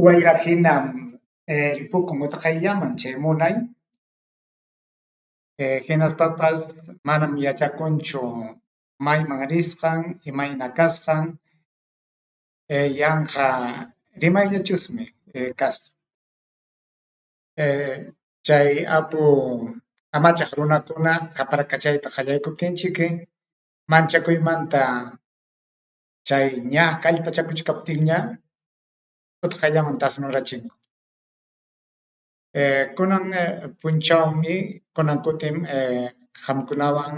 Wayrahinam ripukun utqayllaman chay munay hinaspapas manam yachakunchu mayman risqan imayna kasqan yanqa rimayllachusmi kasqa. Chay apu amachaq runakuna qaparkachayta qallaykuptinchiki manchakuymanta chay ña kallpachakuchkaptinña utqayllaman tasnurachinku. Kunan punchawmi kunan kutim qamkunawan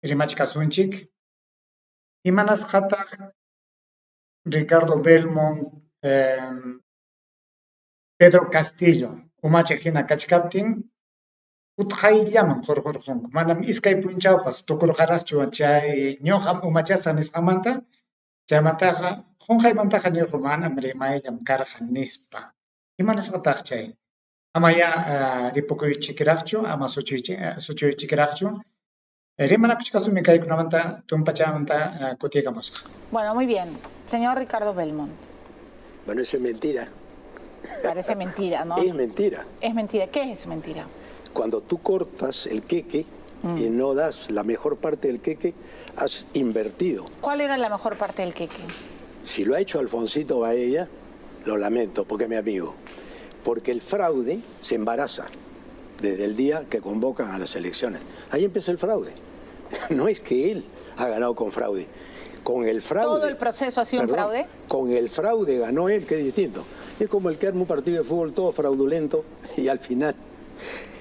rimachkasunchik imanasqataq Ricardo Belmont Pedro Castillo umachiq hina kachkaptin utqayllaman qurqurqunku manam iskay punchawpas tukurqaraqchu chay ñuqam umachasqa nisqanmanta chaymantaqa qunqaymantaqa nirqu manam rimayllam karqan nispa imanasqataq chay ama ya ripukuychikiraqchu ama suchuychikiraqchu rimanakuchkasumi kaykunamanta tumpachamanta kutiykamusqa. Bueno, muy bien. Señor Ricardo Belmont. Bueno, eso es mentira. Parece mentira, ¿no? Es mentira. Es mentira. ¿Qué es mentira? Cuando tú cortas el queque y no das la mejor parte del queque, has invertido. ¿Cuál era la mejor parte del queque? Si lo ha hecho Alfonsito Baella, lo lamento porque es mi amigo. Porque el fraude se embaraza desde el día que convocan a las elecciones. Ahí empezó el fraude. No es que él ha ganado con fraude. Con el fraude. ¿Todo el proceso ha sido un fraude? Con el fraude ganó él, que es distinto. Es como el que arma un partido de fútbol todo fraudulento y al final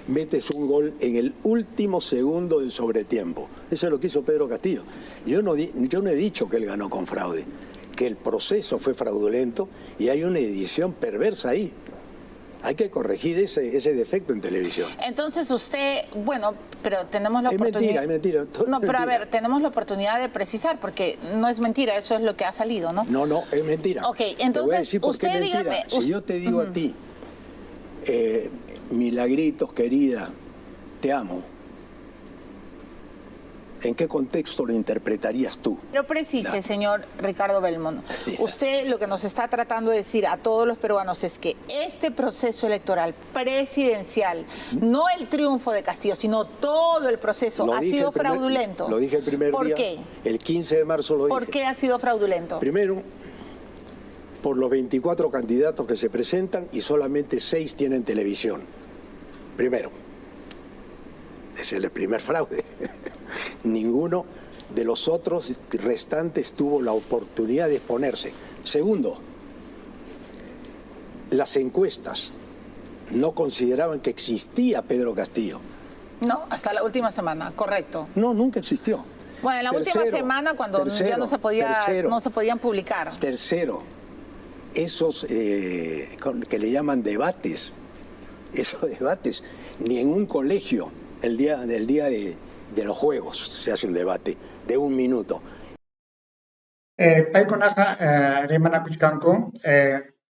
metes un gol en el último segundo del sobretiempo. Eso es lo que hizo Pedro Castillo. Yo no he dicho que él ganó con fraude, que el proceso fue fraudulento y hay una edición perversa ahí. Hay que corregir ese defecto en televisión. Entonces usted, bueno, pero tenemos la oportunidad... Es mentira. No, pero a ver, tenemos la oportunidad de precisar, porque no es mentira, eso es lo que ha salido, ¿no? No, es mentira. Ok, entonces te voy a decir por qué usted es mentira. dígame... Si yo te digo a ti, Milagritos, querida, te amo, ¿en qué contexto lo interpretarías tú? Pero precise, señor Ricardo Belmont. Usted lo que nos está tratando de decir a todos los peruanos es que este proceso electoral presidencial, no el triunfo de Castillo, sino todo el proceso, ha sido fraudulento. Lo dije el primer día. ¿Por qué? El 15 de marzo lo dije. ¿Por qué ha sido fraudulento? Primero, por los 24 candidatos que se presentan y solamente 6 tienen televisión. Primero. Ese es el primer fraude. Ninguno de los otros restantes tuvo la oportunidad de exponerse. Segundo, las encuestas no consideraban que existía Pedro Castillo. No, hasta la última semana, correcto. No, nunca existió. Bueno, en la última semana cuando ya no se podían publicar. Tercero, esos que le llaman debates, esos debates, ni en un colegio el día de los juegos se hace un debate de 1 minuto. Paykunaqa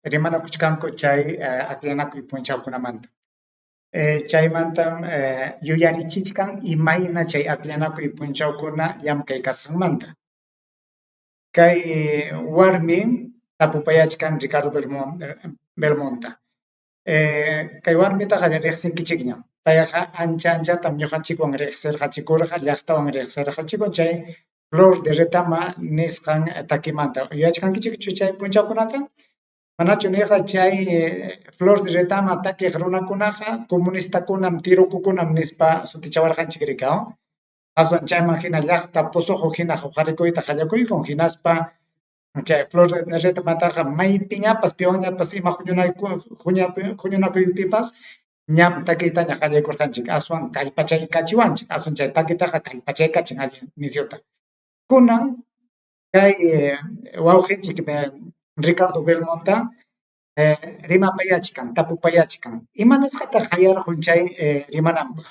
rimanakuchkanku chay aklanakuy punchawkunamanta. Chaymantam yuyarichichkan imayna chay aklanakuy punchawkuna llamkay kasqanmanta. Kay warmi tapupayachkan Ricardo Belmonta. Kay warmitaqa riqsinkichikña. Payqa anchatam ñuqanchikwan riqsirqachikurqa, llaqtawan riqsirqachiku chay Flor de Retama nisqan takimanta. ¿Yachkankichikchu chay punchawkunata? Manachu niqa chay Flor de Retama takiq runakunaqa comunistakunam tirukukunam nispa sutichawarqanchik rikao. Aswan chayman hina llaqta pusuqu hina huqarikuyta qallakuykun hinaspa chay Flor de Retamataqa maypiñapas piwanñapas ima huñunakuypipas ñam takiytaña qallaykurqanchik aswan kallpachaykachiwanchik aswan chay takiytaqa kallpachaykachin alli nisyuta. Kunan kay wawqinchik Ricardo Belmonta rimapayachkan, tapupayachkan. Imanasqataq hayarqun chay rimananpaq.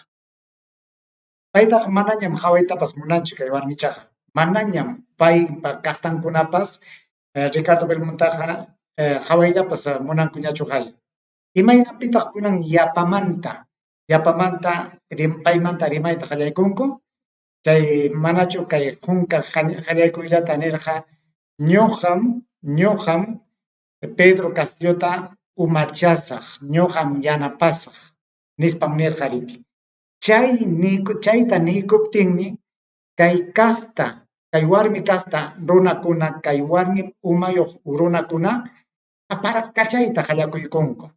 Paytaqa manañam hawaytapas munanchu kay warmichaqa. Manañam paypa kastankunapas Ricardo Belmontaqa hawayllapas munankuñachu haya. Imaynapitaq kunan yapamanta paymanta rimayta qallaykunku. Chay manachu kay junka qallaykuyllata nirqa ñuqam Pedro Castillota umachasaq ñuqam yanapasaq nispam nirqariki. Chayta nikuptinmi kay kasta, kay warmi kasta runakuna, kay warmi umayuq runakuna aparakachayta qallakuykunku.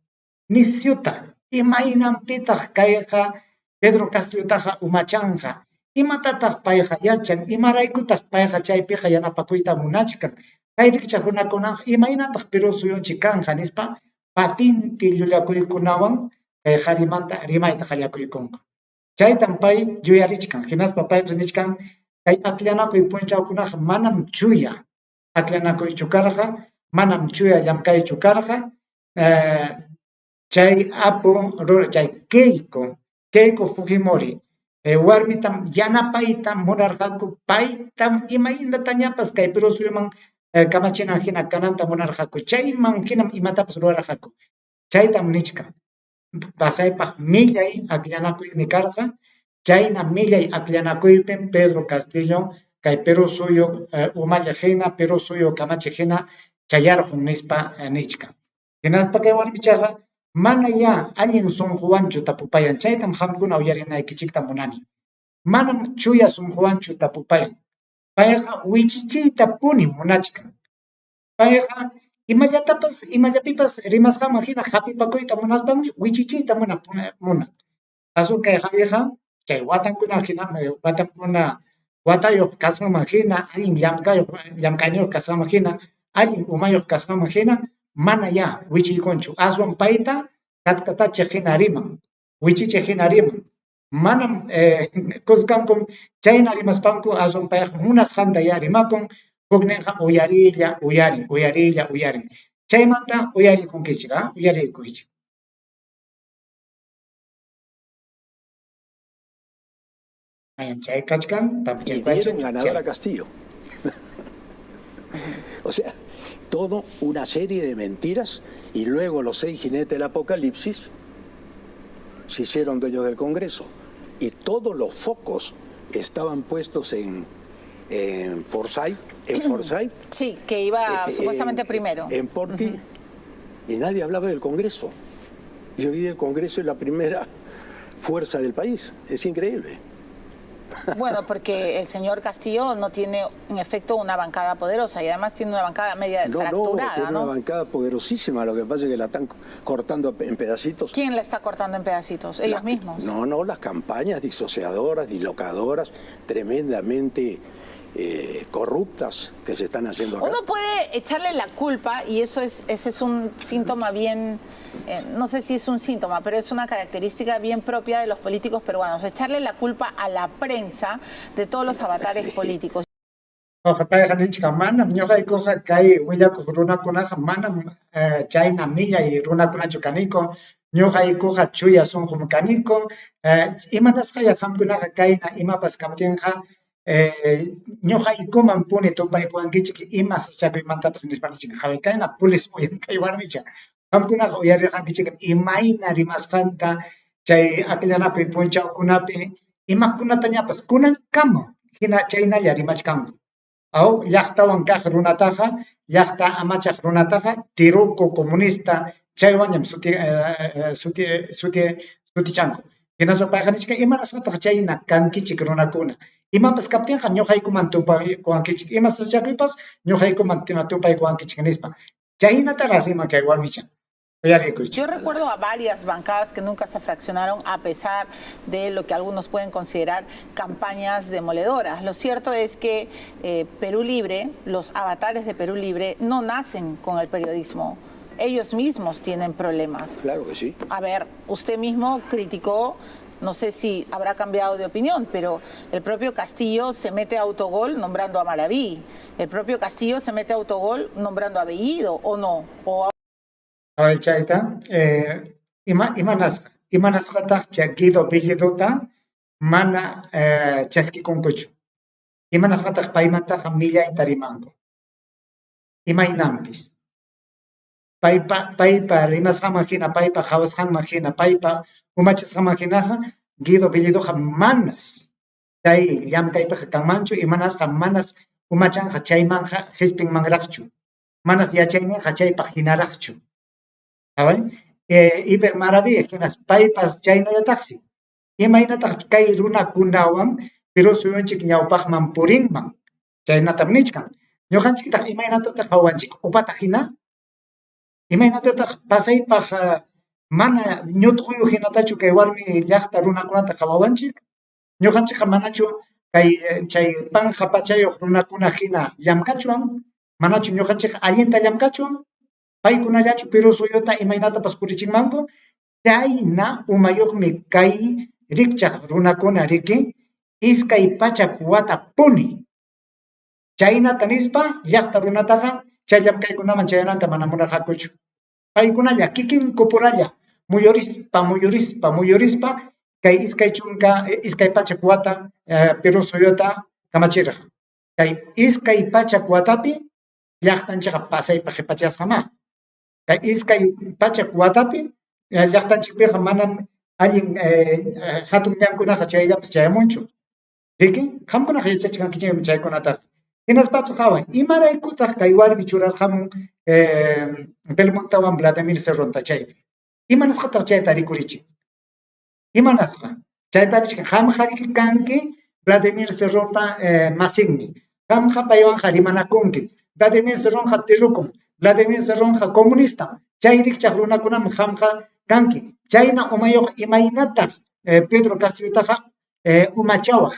Nisyuta imaynanpitaq kayqa Pedro Castillotaqa umachanqa, imatataq payqa yachan, imaraykutaq payqa chaypiqa yanapakuyta munachkan. Kay rikchaq runakunaqa imaynataq Perú suyunchik kanqa nispa patinti llullakuykunawan kay qarimanta rimayta qallakuykunku. Chaytan pay yuyarichkan, hinaspa pay nichkan kay akllanakuy punchawkunaqa manam chuya akllanakuychu karqa, manam chuya llamkaychu karqa, chay apu chay Keiko Fujimori warmitam yanapayta munarqaku, paytam imaynatañapas kay Perú suyuman kamachinan hina kananta munarqaku, chayman hinam imatapas rurarqaku. Chaytam nichka pasaypaq millay akllanakuymi karqa, chayna millay akllanakuypi Pedro Castillo kay Perú suyu umalla hina, Perú suyu kamachiq hina chayarqun nispa nichka. Hinaspa kay warmichaqa mana ya allin sunquwanchu tapupayan, chaytam qamkuna uyarinaykichikta munani. Manam chuya sunquwanchu tapupayan. Payqa wichichiyta puni munachkan. Payqa imallapipas rimasqaman hina qhapipakuyta munaspanmi wichichiyta munan. Asun kay Javierqa chay watankuna hina watankuna watayuq kasqaman hina, allin llamkayniyuq kasqaman hina, allin umayuq kasqaman hina mana ya wichiykunchu. Aswan payta katkatachiq hina riman, wichichiq hina riman. Manam kuskankum chayna rimaspanku aswan payqa munasqanta ya rimakun, hukninqa uyarin. Chaymanta uyarikunkichik, uyarikuychik. Chay kachkan, y dieron ganador a Castillo. O sea, todo una serie de mentiras, y luego los 6 jinetes del apocalipsis se hicieron dueños del Congreso, y todos los focos estaban puestos en Forsyth, sí, que iba supuestamente primero, en Porky, y nadie hablaba del Congreso. Y hoy día el Congreso es la primera fuerza del país, es increíble. Bueno, porque el señor Castillo no tiene, en efecto, una bancada poderosa, y además tiene una bancada media fracturada, tiene una bancada poderosísima, lo que pasa es que la están cortando en pedacitos. ¿Quién la está cortando en pedacitos? ¿Ellos mismos? No, las campañas disociadoras, dislocadoras, tremendamente corruptas que se están haciendo acá. Uno puede echarle la culpa, y ese es un síntoma bien, no sé si es un síntoma, pero es una característica bien propia de los políticos peruanos, echarle la culpa a la prensa de todos los avatares políticos. Manam ñuqaykuqa kay willakuq runakunaqa manam chayna millay runakunachu kaniko, ñuqaykuqa chuya sunqum kaniko, imanasqaya qamkunaqa kayna imapas kaptinqa ñuqaykuman puni tumpaykuwankichik ima saschakuymantapas nispanichik hawi kayna pulis uyan kay warmicha. Qamkunaqa uyarirqankichik imayna rimasqanta chay akllanakuy punchawkunapi imakunatañapas kunankama hina chaynalla rimachkanku. Aw llaqtawan kaq runataqa, llaqta amachaq runataqa tiruku comunista chaywañam sutichanku. Hinaspa payqa nichka imanasqataq chayna kankichik runakuna. Imapas kaptinqa ñuqaykuman tumpaykuwankichik, ima saschakuypas ñuqaykuman tumpaykuwankichik nispa. Chaynataqa rima kay warmicha. Yo recuerdo a varias bancadas que nunca se fraccionaron a pesar de lo que algunos pueden considerar campañas demoledoras. Lo cierto es que Perú Libre, los avatares de Perú Libre, no nacen con el periodismo. Ellos mismos tienen problemas. Claro que sí. A ver, usted mismo criticó, no sé si habrá cambiado de opinión, pero el propio Castillo se mete a autogol nombrando a Maraví. El propio Castillo se mete a autogol nombrando a Bellido, ¿o no? Chayta, imanasqataq Guido Bellidota mana chaskikunkuchu. Imanasqataq paymantaqa millayta rimanku. Imaynampis. Paypa rimasqanman hina, paypa qhawasqanman hina, paypa umachasqanman hinaqa Guido Bellidoqa manas chay llamkaypiqa kanmanchu, imanasqa manas umachanqa chaymanqa hispinmanraqchu. manas yachaynin hachaypaq hinaraqchu. Iber maravilla hinas paypas chaynallataqsi. Imaynataq kay runakunawan pero suyunchik ñawpaqman purinman. Chaynatam nichkan. Ñuqanchiktaq imaynatataq hawanchik upataq hina. Imaynatataq pasaypaq mana ñutquyu hinatachu kay warmi llaqta runakunata hawawanchik. Ñuqanchikqa manachu kay chay panja pachayuq runakuna hina llamkachuan. Manachu ñuqanchikqa allinta llamkachuan. Paykunallachu pero suyuta imaynatapas purichinmanku. Chayna umayuqmi kay rikchaq runakuna riki iskay pachak wata puni. Chaynata nispa llaqta runataqa chay llamkaykunaman chayananta mana munarqakuchu. Paykunalla kikin kupuralla muyurispa kay iskay chunka iskay pachak wata pero suyuta kamachiraq. Kay iskay pachak watapi llaqtanchikqa pasaypa qhipachasqama. Kay iskay pachak watapi llaqtanchikpiqa manam allin hatun ñankunaqa chayllapas chayamunchu. Riki qamkunaqa yachachkankichikmi chaykunataqa. Hinaspapas hawan imaraykutaq kay warmi churarqamun Belmontawan Vladimir Cerronta chaypi. Imanasqataq chayta rikurichik. Imanasqa chayta rikurichik qamqa riki kanki Vladimir Cerronta masinmi. Qamqa paywanqa rimanakunki. Vladimir Cerronqa tirukun. Vladimir Cerronqa comunista. Chay rikchaq runakunaman qamqa kanki. Chayna umayuq imaynataq Pedro Castillotaqa umachawaq.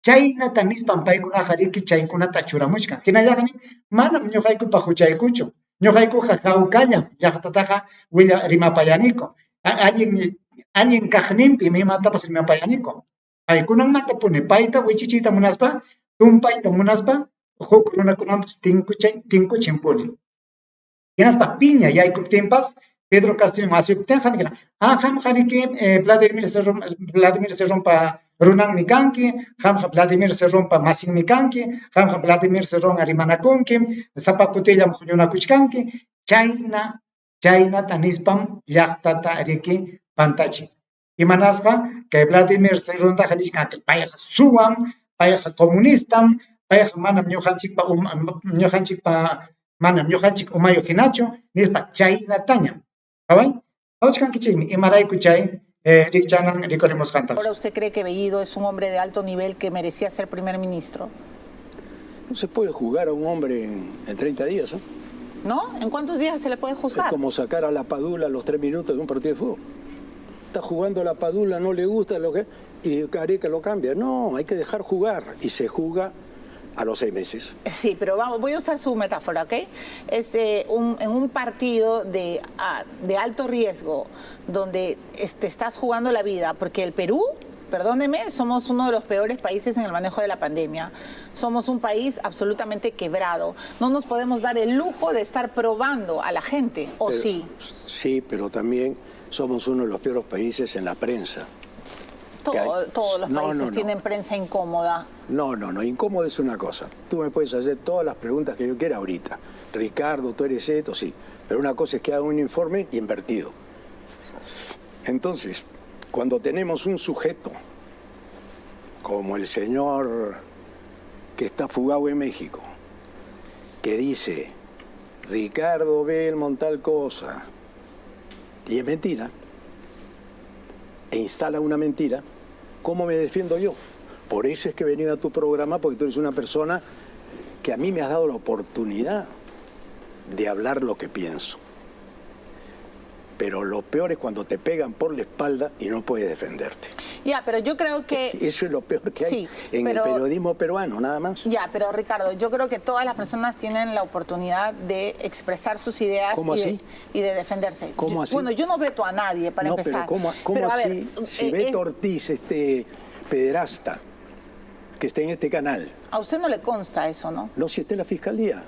Chaynata nispan paykunaqa riki chaykunata churamuchkan. Hinallaqmi manam ñuqaykupaq huchaykuchu. Ñuqaykuqa hawkallam llaqtataqa rimapayaniku. Allin kaqninpi imatapas rimapayaniku. Paykunamanta puni payta wichichiyta munaspa, tumpayta munaspa, huk runakunapas tinkuchin puni. Hinaspa piña yaykuptinpas Pedro Castillo masiyuptinqa nikra qamqa riki Vladimir Cerronpa runanmi kanki, qamqa Vladimir Cerronpa masinmi kanki, qamqa Vladimir Cerron rimanakunki, sapa kutillam huñunakuchkanki, chaynata nispam llaqtata riki pantachik. Imanasqa kay Vladimir Cerrontaqa nishkanki payqa suwan, payqa comunistam, payqa manam ñuqanchik umayuq hinachu nispa chaynataña. ¿Ahora usted cree que Bellido es un hombre de alto nivel que merecía ser primer ministro? No se puede juzgar a un hombre en 30 días, ¿eh? ¿No? ¿En cuántos días se le puede juzgar? Es como sacar a la Padula a los 3 minutos de un partido de fútbol. Está jugando la Padula, no le gusta y Gareca lo cambia. No, hay que dejar jugar y se juega a los 6 meses. Sí, pero vamos, voy a usar su metáfora, ¿ok? En un partido de alto riesgo, donde estás jugando la vida, porque el Perú, perdóneme, somos uno de los peores países en el manejo de la pandemia. Somos un país absolutamente quebrado. No nos podemos dar el lujo de estar probando a la gente, ¿o sí? Sí, pero también somos uno de los peores países en la prensa. Todos los países tienen prensa incómoda. No, incómodo es una cosa. Tú me puedes hacer todas las preguntas que yo quiera ahorita. Ricardo, tú eres esto, sí. Pero una cosa es que haga un informe invertido. Entonces, cuando tenemos un sujeto como el señor que está fugado en México, que dice, Ricardo Belmont tal cosa, y es mentira, e instala una mentira, ¿cómo me defiendo yo? Por eso es que he venido a tu programa, porque tú eres una persona que a mí me has dado la oportunidad de hablar lo que pienso. Pero lo peor es cuando te pegan por la espalda y no puedes defenderte. Ya, pero yo creo que... Eso es lo peor que hay en el periodismo peruano, nada más. Ya, pero Ricardo, yo creo que todas las personas tienen la oportunidad de expresar sus ideas y de defenderse. ¿Cómo así? Bueno, yo no veto a nadie, para empezar. Pero ¿cómo así? Si Beto Ortiz, pederasta, que está en este canal... A usted no le consta eso, ¿no? No, si está en la fiscalía.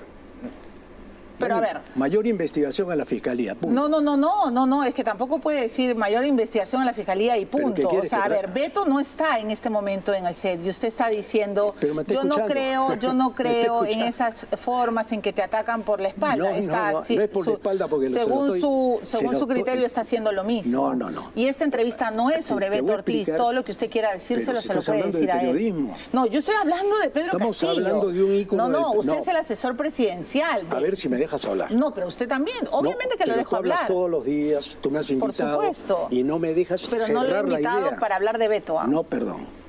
Pero a ver... Mayor investigación a la fiscalía, punto. No, es que tampoco puede decir mayor investigación a la fiscalía y punto. O sea, a ver, Beto no está en este momento en el set y usted está diciendo, yo no creo en esas formas en que te atacan por la espalda. No es por la espalda porque según su criterio está haciendo lo mismo. No. Y esta entrevista no es sobre Beto Ortiz, todo lo que usted quiera decírselo se lo puede decir a él. No, yo estoy hablando de Pedro Castillo. Estamos hablando de un ícono. Usted es el asesor presidencial. A ver si me deja dejas hablar. No, pero usted también. Obviamente que lo pero dejo tú hablas hablar. todos los días, tú me has invitado. supuesto. Y no me dejas Pero no lo he cerrar la invitado idea. para hablar de Beto. ¿Ah? No, perdón.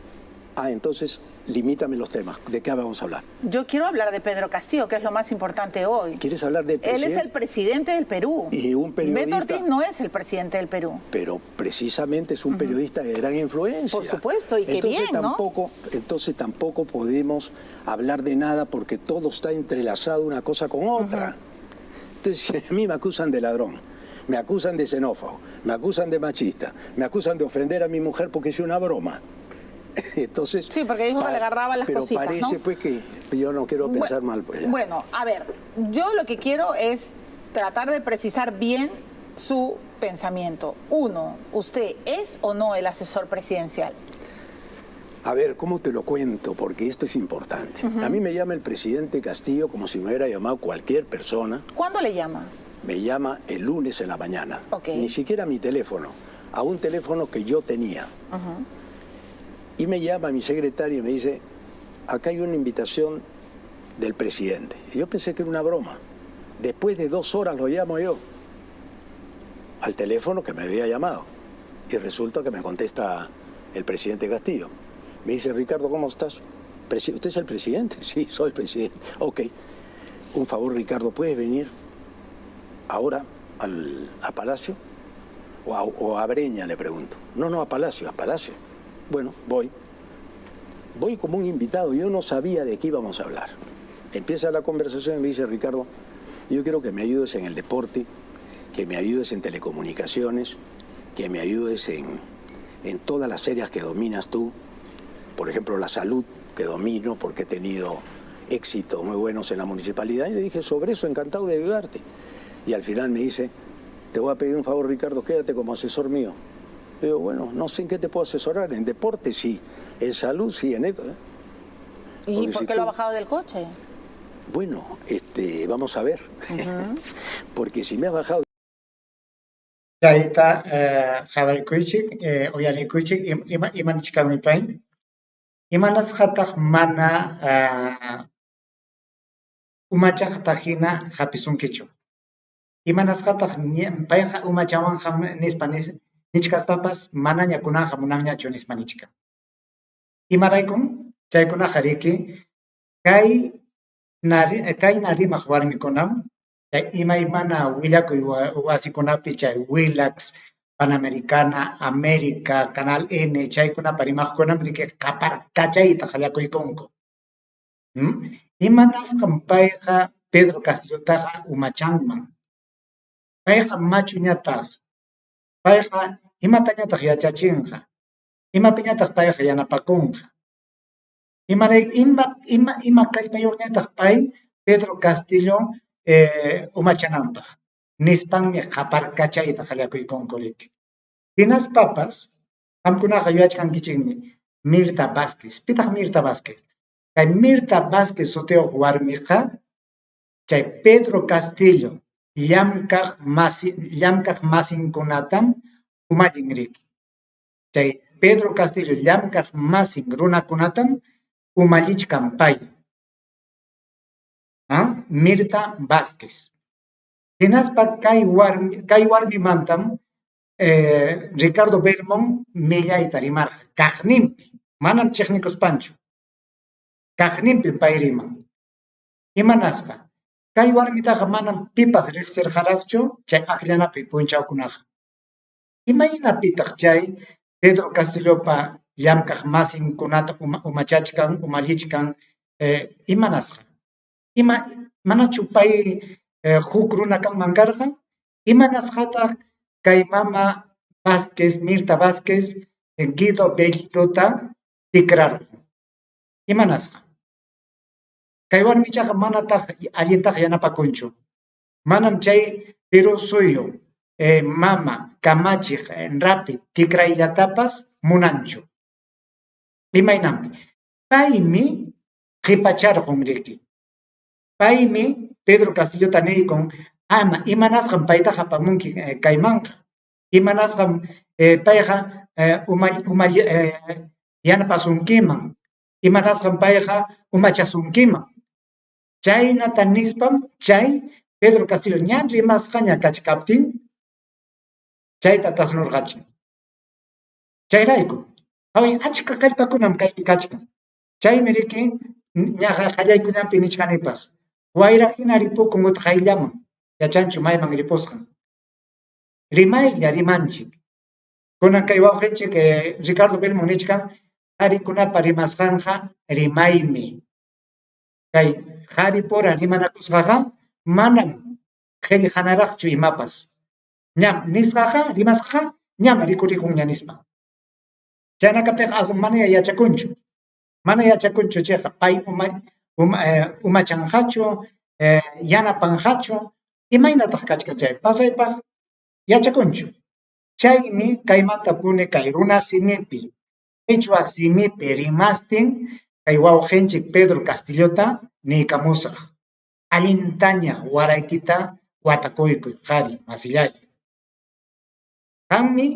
Entonces, limítame los temas. ¿De qué vamos a hablar? Yo quiero hablar de Pedro Castillo, que es lo más importante hoy. ¿Quieres hablar del Él presidente? es el presidente del Perú. Y un periodista. Beto Ortiz no es el presidente del Perú. Pero precisamente es un periodista de gran influencia. Por supuesto, y qué entonces, bien, ¿no? Entonces tampoco podemos hablar de nada porque todo está entrelazado una cosa con otra. Entonces a mí me acusan de ladrón, me acusan de xenófobo, me acusan de machista, me acusan de ofender a mi mujer porque hice una broma. Entonces, Sí, porque dijo que le agarraba las cositas, Pero parece ¿no? pues que yo no quiero pensar mal. Pues, ya. Bueno, a ver, yo lo que quiero es tratar de precisar bien su pensamiento. Uno, ¿usted es o no el asesor presidencial? A ver, ¿cómo te lo cuento? Porque esto es importante. A mí me llama el presidente Castillo como si me hubiera llamado cualquier persona. ¿Cuándo le llama? Me llama el lunes en la mañana. Ok. Ni siquiera a mi teléfono, a un teléfono que yo tenía. Y me llama mi secretario y me dice, acá hay una invitación del presidente. Y yo pensé que era una broma. Después de 2 horas lo llamo yo al teléfono que me había llamado. Y resulta que me contesta el presidente Castillo. Me dice, Ricardo, ¿cómo estás? ¿Usted es el presidente? Sí, soy el presidente. Ok. Un favor, Ricardo, ¿puedes venir ahora a Palacio? ¿O a Breña, le pregunto? No, a Palacio, a Palacio. Bueno, voy. Voy como un invitado. Yo no sabía de qué íbamos a hablar. Empieza la conversación y me dice, Ricardo, yo quiero que me ayudes en el deporte, que me ayudes en telecomunicaciones, que me ayudes en todas las áreas que dominas tú. Por ejemplo, la salud, que domino porque he tenido éxitos muy buenos en la municipalidad. Y le dije, sobre eso, encantado de ayudarte. Y al final me dice, te voy a pedir un favor, Ricardo, quédate como asesor mío. Le digo, bueno, no sé en qué te puedo asesorar. En deporte sí, en salud sí, en esto. ¿Y Porque por si qué lo ha tú- bajado del coche? Bueno, vamos a ver. Porque si me has bajado... Chayta Javaykuchik, Oyalikuchik, Imanichikamipain, Imanas Hatag Mana Umachak Tajina Hapisunkichu. Imanas Hatag Paja Umachawan Ham Nispanis, Nichkas Papas, Mana Yakuna Hamunanya Chunispanichka. Imaraikum, Chaykuna Hariki, Kai Nari Mahwarmi Konam, Imaimana Willaku Wasikunapi Chay Willax, Panamericana, América, Canal N, Chaykuna Parimaj Konam, Rike Kapar Kachayita Hayakuikonko. Imanas Kampaiha Pedro Castillo Taja Umachanman. Paiha Machuñatag. Paiha Imatañatag Yachachinja. Imapiñatag Paiha Yanapakunja. Ima kallpayoñataq pay Pedro Castillo umachananpaq nispanmi qaparkachayta qallakuykunku. Pinas papas qamkunaqa yuyachkankichikmi Mirta Vázquez. Pitaq Mirta Vázquez? Kay Mirta Vázquez sutiyuq warmiqa chay Pedro Castillo llamkaq masinkunatam umallinriki. Chay Pedro Castillo llamkaq masin runakunatam umallichkan pay. Mirta Vázquez. Hinaspa kay warmi mantam Ricardo Belmont millayta rimarqa kaqninpi, manam chiqnikuspanchu. Kaqninpi pay riman. Imanasqa kay warmitaqa manam pipas riqsirqaraqchu chay aqllanapi punchawkunaqa. Imaynapitaq chay Pedro Castillopa llamkaq masinkunata umachachkan, umallichkan, imanasqa. Manachu pay huk runa kanman karqa, imanasqataq kay mama Vázquez, Mirta Vázquez, Guido Bellitota tikrarqun. Imanasqa. Kay warmichaqa manataq allintaq yanapakunchu. Manam chay Perú suyo, mama, kamachiq, rapi, tikrayllatapas munanchu. Imaynampi. Paymi qhipacharqun riki. Paymi Pedro Castillota nirikun, ama imanasqam paytaqa apamunki kaymanqa. Imanasqam payqa yanapasunkiman. Imanasqam payqa umachasunkiman. Chaynata nispam chay Pedro Castillo ñan rimasqaña kachkaptin chayta tasnurqachin. Chayrayku hawi achka kallpakunam kaypi kachkan. Chaymi riki ñaqa qallaykunapi nichkanipas. Wayra hina ripukun utaq ayllaman. Yachanchu mayman ripusqan. Rimaylla rimanchik. Kunan kay wawqinchik Ricardo Belmont nichkan qharikunapa rimasqanqa rimaymi. Kay qharipura rimanakusqaqa manam qillqanaraqchu imapas. Ñam nisqaqa rimasqaqa ñam rikuricunña nispa. Chaynakaptiqa asun mana yachakunchu. Mana yachakunchu chayqa pay umachanqachu, yanapanqachu, imaynataq kachka chay pasaypaq yachakunchu. Chaymi kaymanta puni kay runa simipi, qhichwa simipi rimastin kay wawqinchik Pedro Castillota niykamusaq. Allintaña waraykita watakuykuy qhari masillay. Qanmi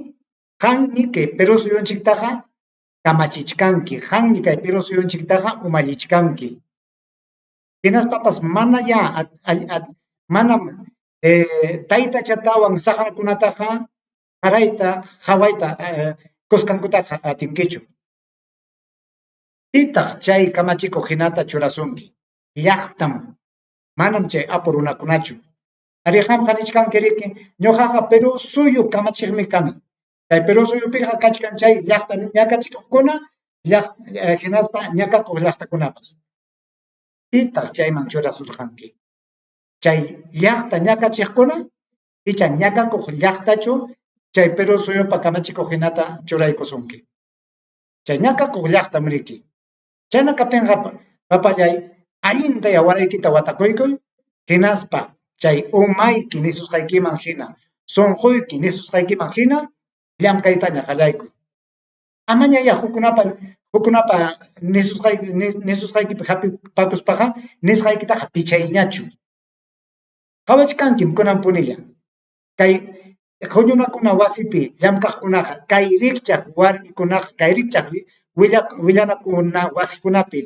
kay Perú suyunchiktaqa kamachichkanki, qanmi kay Perú suyunchiktaqa umallichkanki. Hinaspapas manam taytachatawan saqrakunataqa qarayta qhawayta kusqankutaqa atinkichu. Pitaq chay kamachikuq hinata churasunki. Llaqtam manam chay apu runakunachu. Ari qamqa nichkanki riki ñuqaqa Perú suyu kamachiqmi kani. Kay Perú suyupiqa kachkan chay llaqta ñakachikuqkuna hinaspa ñakakuq llaqtakunapas. Pitaq chayman churasurqanki. Chay llaqta ñakachiqkuna icha ñakakuq llaqtachu chay Perú suyupa kamachikuq hinata churaykusunki. Chay ñakakuq llaqtam riki. Chayna kaptinqa papallay allinta waraykita watakuykuy hinaspa chay umayki nisusqaykiman hina, sunquyki nisusqaykiman hina llamkaytaña qallaykuy. Amañaya hukunapa nisusqaykipi hapipakuspaqa nisqaykitaqa pichayñachu. Qhawachkankim kunan punilla. Kay huñunakuna wasipi llamkaqkunaqa kay rikchaq warmikunaqa kay rikchaq willanakuna wasikunapi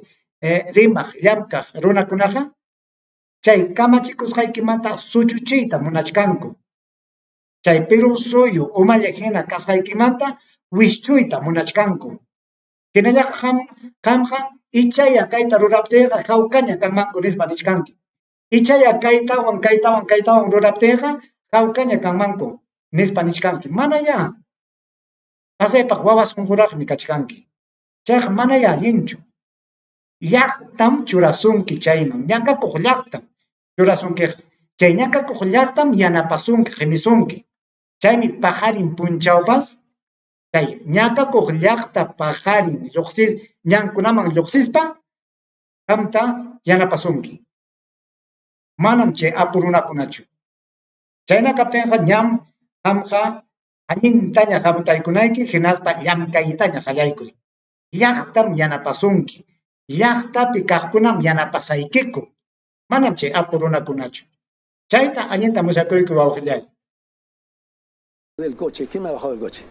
rimaq llamkaq runakunaqa chay kamachikusqaykimanta suchuchiyta munachkanku. Chay Perú suyu umalla hina kasqaykimanta wischuyta munachkanku. Hinallaqa qamqa ichaya kayta ruraptiqa hawkaña kanmanku nispa nichkanki. Ichaya kaytawan ruraptiqa hawkaña kanmanku nispa nichkanki. Manaya. Pasaypaq wawas qunquraqmi kachkanki. Chayqa manaya allinchu. Llaqtam churasunki chayman. Ñakakuq llaqtam churasunki. Chay ñakakuq llaqtam yanapasunki, qimisunki. Chaymi pajarin punchawpas chay ñakakuq llaqta pajarin ñankunaman lluqsispa qamta yanapasunki. Manam chay apu runakunachu. Chayna kaptinqa ñam qamqa allintaña hamutaykunayki hinaspa llamkaytaña qallaykuy. Llaqtam yanapasunki. Llaqtapi kaqkunam yanapasaykiku. Manam chay apu runakunachu. Chayta allinta musakuyku wawqillay. Del coche, ¿quién me ha bajado del coche?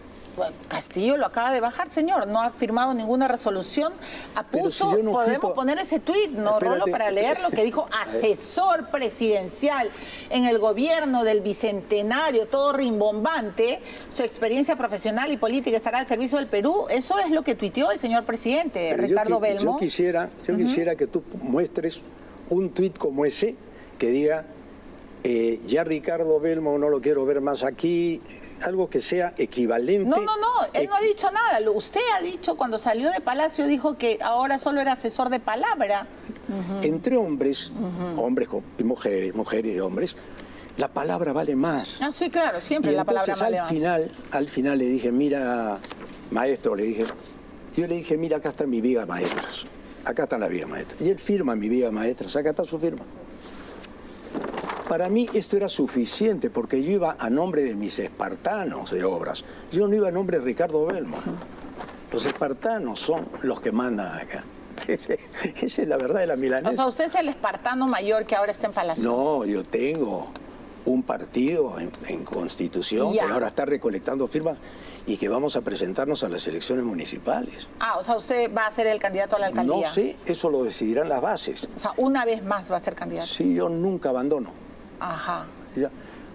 Castillo lo acaba de bajar, señor. No ha firmado ninguna resolución. Apuso, si podemos poner ese tuit, ¿no, Rolo, para leer lo que dijo asesor presidencial en el gobierno del Bicentenario, todo rimbombante? Su experiencia profesional y política estará al servicio del Perú. Eso es lo que tuiteó el señor presidente, Ricardo Belmont. Yo quisiera que tú muestres un tuit como ese que diga ya Ricardo Belmont no lo quiero ver más aquí, algo que sea equivalente. No, él no ha dicho nada. Usted ha dicho, cuando salió de Palacio, dijo que ahora solo era asesor de palabra. Entre hombres, hombres y mujeres, mujeres y hombres, la palabra vale más. Ah, sí, claro, siempre la palabra vale más. Al final le dije, mira, maestro, yo le dije, mira, acá están mis vigas maestras. Acá están las vigas maestras. Y él firma mi vigas maestras, acá está su firma. Para mí esto era suficiente porque yo iba a nombre de mis espartanos de obras. Yo no iba a nombre de Ricardo Belmont. Los espartanos son los que mandan acá. Esa es la verdad de la milanesa. O sea, usted es el espartano mayor que ahora está en Palacio. No, yo tengo un partido en Constitución que ahora está recolectando firmas y que vamos a presentarnos a las elecciones municipales. Ah, o sea, usted va a ser el candidato a la alcaldía. No sé, eso lo decidirán las bases. O sea, una vez más va a ser candidato. Sí, yo nunca abandono. Ajá. Ya,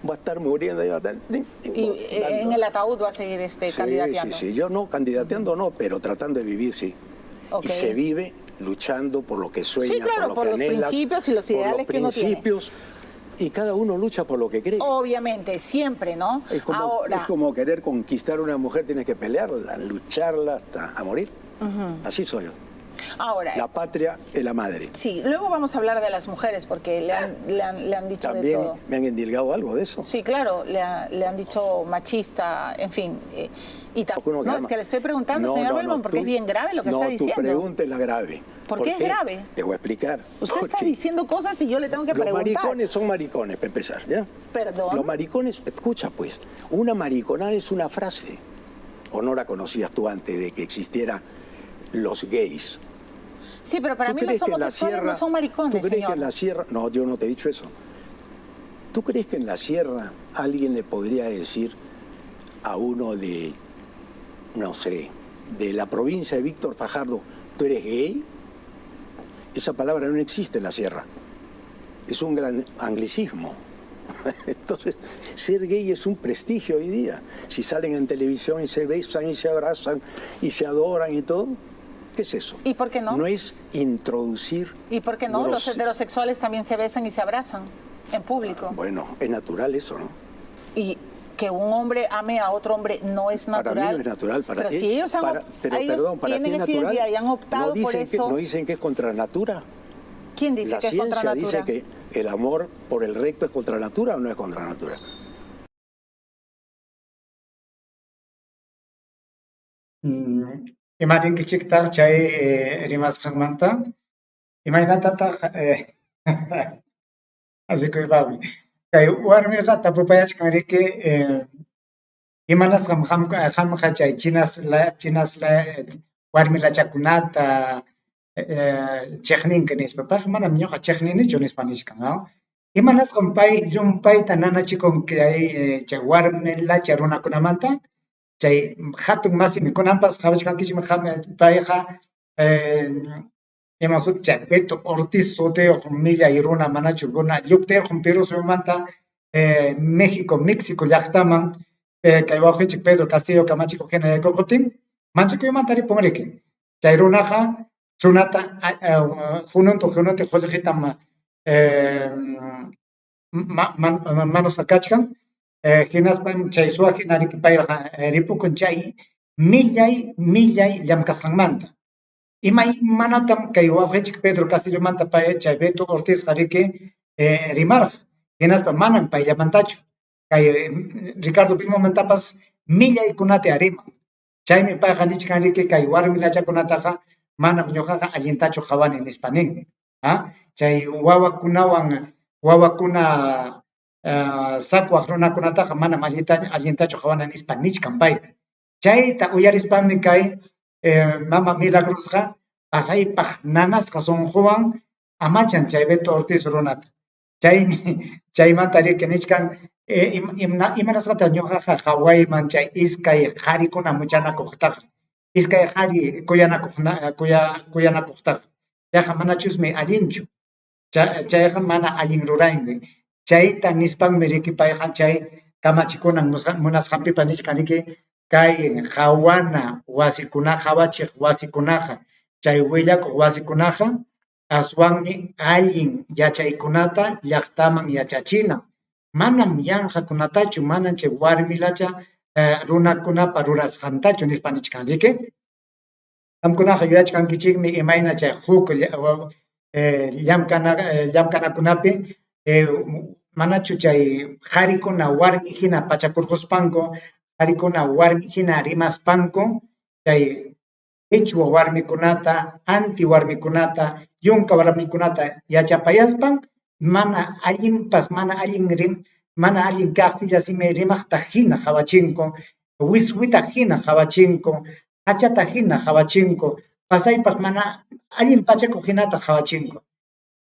va a estar muriendo y va a estar... Y en el ataúd va a seguir candidateando. Sí, yo no, candidateando no, pero tratando de vivir, sí. Okay. Y se vive luchando por lo que sueña, sí, claro, por lo que anhelas, los principios y los ideales que uno tiene. Y cada uno lucha por lo que cree. Obviamente, siempre, ¿no? Es como querer conquistar a una mujer, tienes que pelearla, lucharla hasta a morir. Así soy yo. Ahora, la patria es la madre. Sí, luego vamos a hablar de las mujeres porque le han dicho ¿También de todo. me han endilgado algo de eso? Sí, claro, le han dicho machista, en fin. No, es que le estoy preguntando, señor Belmont, porque es bien grave lo que está diciendo. Tu pregunta es la grave. ¿Por qué es grave? Te voy a explicar. Usted está diciendo cosas y yo le tengo que preguntar. Los maricones son maricones, para empezar, ¿ya? Perdón. Los maricones, escucha pues, una mariconada es una frase. ¿O no la conocías tú antes de que existieran los gays? Sí, pero para mí los homosexuales no son maricones, ¿Tú crees señor? que en la sierra... No, yo no te he dicho eso. ¿Tú crees que en la sierra alguien le podría decir a uno de, no sé, de la provincia de Víctor Fajardo, ¿tú eres gay? Esa palabra no existe en la sierra. Es un gran anglicismo. Entonces, ser gay es un prestigio hoy día. Si salen en televisión y se besan y se abrazan y se adoran y todo... ¿Qué es eso? ¿Y por qué no? No es introducir... ¿Y por qué no? Los heterosexuales también se besan y se abrazan en público. Bueno, es natural eso, ¿no? Y que un hombre ame a otro hombre no es natural. Para mí no es natural, para ti. Pero si ellos, tienen esa identidad y han optado por eso... ¿No dicen que es contra natura? ¿Quién dice que es contra natura? La ciencia dice que el amor por el recto es contra natura o no es contra natura. Imanin kichiktar chay rimas khangmanta imainatata así que babi kay warmi gata papayach kanrike imanas kham khachay chinas la warmi la chakunata cheknin kenis papaj mana mioja cheknin ni chonis panishkan no imanas khompay yumpay tanana chikon que hay warmi la charuna kunamanta chay hatun masimi kunampas qhawachkankichmi payqa imasut chay Beto Ortiz Soteo millay runa manachu runa lluptirqun Perú suyumanta México llaqtaman kay wawqichik Pedro Castillo Camacho hinaykutin manchakuyumanta ripunriki chay runaqa runata hununta qullqitam manos sakachkan hinaspan chay suwa hinariki payqa ripukun chay millay llamkasqanmanta imay manatam kay wawqichik Pedro Castillo manta pay chay Beto Ortiz qariki rimarqa hinaspan manan payllamantachu kay Ricardo Belmontapas millaykunata ariman chaymi payqa nichkanriki kay warmilachakunataqa manam ñuqaqa allintachu qhawani nispa nin chay wawakuna sakwaq runakunataqa manam allintachu qhawana nispa nichkan pay chayta uyarispami kay mama Milagrosqa pasaypaq nanasqa sunquwan amachan chay Beto Ortiz runata chaymanta riki nichkan imanasqata ñuqaqa qhawayman chay iskay qharikuna muchanakuqtaqa iskay qhari kuyanakuqtaqa chayqa manachusmi allinchu chayqa mana allin ruraymi chayta nispanmi riki payqa chay kamachikunan munasqanpipa nishkanriki kay qhawana qhawachiq wasikunaqa chay willakuq wasikunaqa aswanmi allin yachaykunata llaqtaman yachachinan manam yanqakunatachu manan chay warmilacha runakunapa rurasqantachu nispa nichkanriki qamkunaqa yuyachkankichikmi imayna chay huk llamkanakunapi manachu chay qharikuna warmi hina pachakurquspanku qharikuna warmi hina rimaspanku chay qhichwa warmikunata anti warmikunata yunka warmikunata yachapayaspan mana allin Castilla simi rimaqta hina qhawachinku wiswita hina qhawachinku hachata hina qhawachinku pasaypaq mana allin pachakuq hinata qhawachinku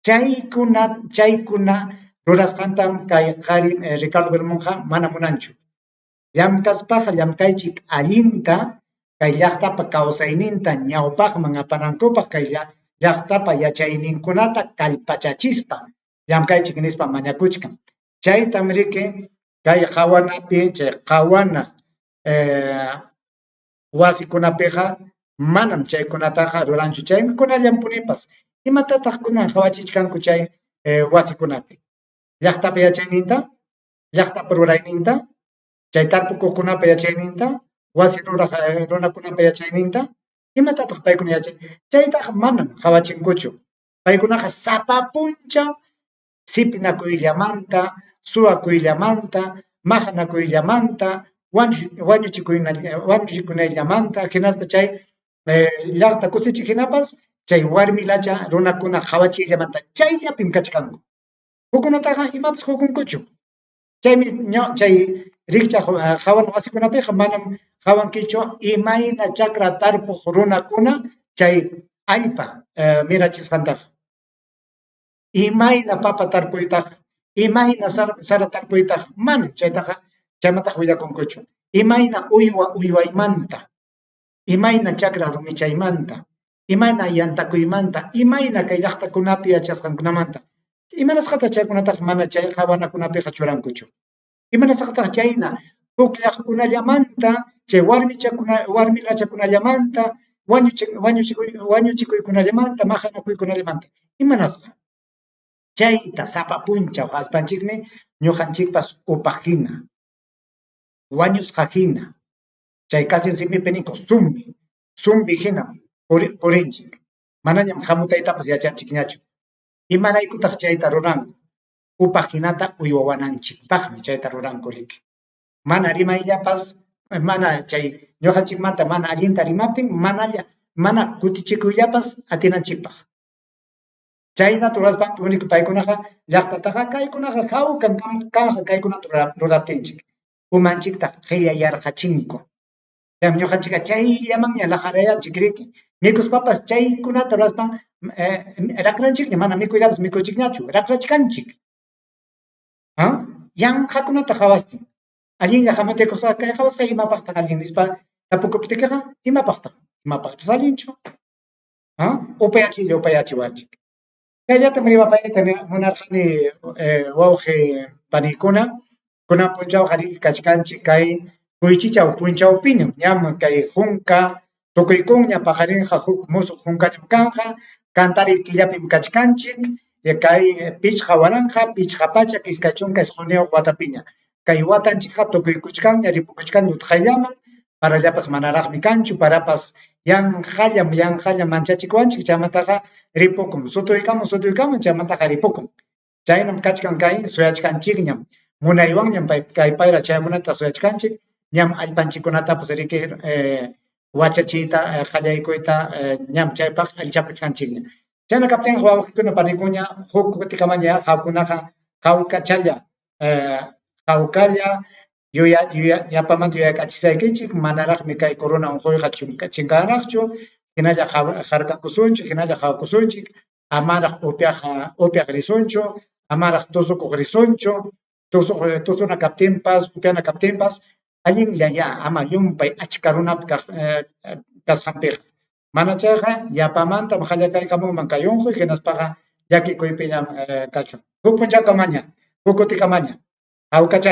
chaykuna rurasqantam kay qhari Ricardo Belmontqa mana munanchu llamkaspaqa llamkaychik allinta kay llaqtapa kawsayninta ñawpaqman apanankupaq kay llaqtapa yachayninkunata kallpachachispa llamkaychik nispa mañakuchkan chaytam riki kay qhawanapi chay qhawana wasikunapiqa manam chaykunataqa ruranchu chaymi kunallam punipas imatataq kunan qhawachichkanku chay wasikunapi llaqtapi yachayninta llaqtapa rurayninta chay tarpukuqkunapa yachayninta wasi ruraq runakunapa yachayninta imatataq paykuna yachay chaytaqa manam qhawachinkuchu paykunaqa sapa punchaw sipinakuyllamanta suwakuyllamanta maqanakuyllamanta wañuchikunallamanta hinaspa chay llaqta kusichiq hinapas chay warmilacha runakuna qhawachillamanta chayllapim kachkanku hukunataqa imapas hukunkuchu chaymi chay rikchaq qhawan wasikunapiqa manam qhawankichu imayna chakra tarpuq runakuna chay allpa mirachisqantaqa imayna papa tarpuytaqa imayna sara tarpuytaqa manam chaymantaqa willakunkuchu imayna uywaymanta imayna chakra rumichaymanta imayna yantakuymanta imayna kay llaqtakunapi yachasqankunamanta imanasqata chaykunataqa mana chay qhawanakunapiqa churankuchu imanasqataq chayna puklaqkunallamanta chay warmilachakunallamanta wañuchikuykunallamanta maqanakuykunallamanta imanasqa chayta sapa punchaw haspanchikmi ñuqanchikpas upaq hina wañusqa hina chay kasi simipi ninku zumbi hina purinchik manañam hamutaytapas yachanchikñachu imanaykutaq chayta ruranku upaq hinata uywawananchikpaqmi chayta ruranku riki mana rimayllapas mana chay ñuqanchikmanta mana allinta rimaptin mana kutichikuyllapas atinanchikpaq chaynata ruraspanku uniku paykunaqa llaqtataqa kaykunaqa hawkan kanja kaykunata ruraptinchik umanchiktaq qilla yarqachinku ñuqanchikqa chayllamanña laqarayanchik riki mikuspapas chaykunata ruraspan raqranchikña mana mikuyllapas mikuychikñachu raqrachkanchik yanqakunata hawastin allinlla hamutikosqa kay hawasqa imapaqtaq allin nispa tapukuptikaqa imapaqpas allinchu upayachiwanchik kayllatam rimapayta munarqani wawqi paniykuna kunan punchawqa riki kachkanchik kay Cuychichaw punchawpiñam ñam kay junka tukuykunña paqarinqa huk musuq junkallam kanja kantariq killapim kachkanchik kay pichqa waranqa pichqa pachak iskay chunka isquniyuq watapiña kay watanchikqa tukuykuchkanña ripukuchkanña utqayllaman parallapas manaraqmi kanchu parapas yanqallam manchachikwanchik chaymantaqa ripukun sutuykamun chaymantaqa ripukun chaynam kachkan kay suyachkanchikñam munaywanñam kay payra chaymunata suyachkanchik ñam allpanchikkunatapas riki wachachiyta qallaykuyta ñam chaypaq allichapuchkanchikña chayna kaptinqa wawqikuna panikuña huk kutikamaña qhawkunaqa qhawkalla yapamanta yuyaykachisaykinchik manaraqmi kay corona unquyqa chinkaraqchu hinalla harkakusunchik hinalla qhawkusunchik amaraq upyaq risunchu amaraq tusukuq risunchu tusuna kaptinpas upyana kaptinpas allinlla ama yumpay achka runapi kasqanpiqa mana chayqa yapamanta qallakaykamunman kay unquy hinaspaqa llakikuypillam kachun huk punchawkamaña huk kutikamaña qhawkachalla